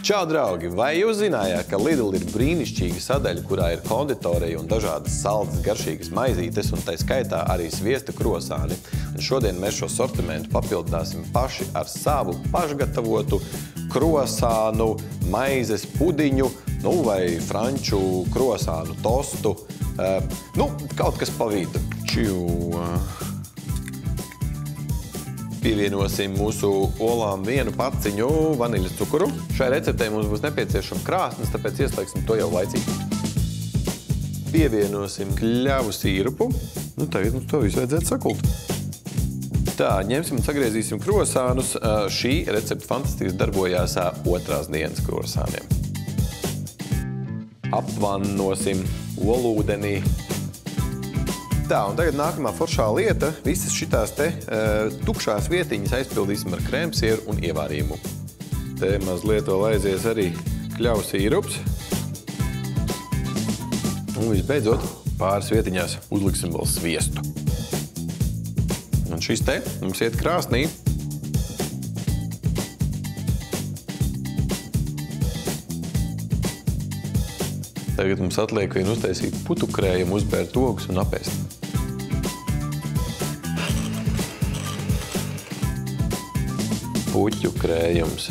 Čau, draugi! Vai jūs zinājāt, ka Lidl ir brīnišķīga sadaļa, kurā ir konditorija un dažādas saldas, garšīgas maizītes, un tai skaitā arī sviesta krosāni? Un šodien mēs šo sortimentu papildināsim paši ar savu pašgatavotu krosānu, maizes pudiņu, vai franču krosānu tostu. Kaut kas pa vidu. Pievienosim mūsu olām vienu paciņu vaniļas cukuru. Šai receptei mums būs nepieciešama krāsnes, tāpēc ieslēgsim to jau laicīgi. Pievienosim kļavu sīrupu. Tagad to visu vajadzētu sakult. Tā, ņemsim un sagriezīsim krosānus. Šī recepte fantastiski darbojās otrās dienas krosāniem. Apvannosim olūdenī. Tā, un tagad nākamā foršā lieta. Visas šitās te tukšās vietiņas aizpildīsim ar krēmsieru un ievārījumu. Te mazliet vēl aizies arī kļavu sīrups. Un visbeidzot, pāris vietiņās uzliksim vēl sviestu. Un šis te mums iet krāsnī. Tagad mums atliek vien uztaisīt putukrējumu, uzbērt ogus un apēst. Puķu krējums.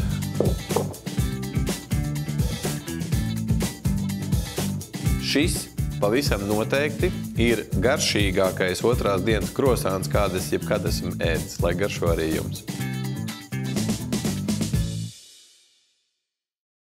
Šis pavisam noteikti ir garšīgākais otrās dienas krosāns, kādas jebkad esmu ēdis, lai garšo arī jums.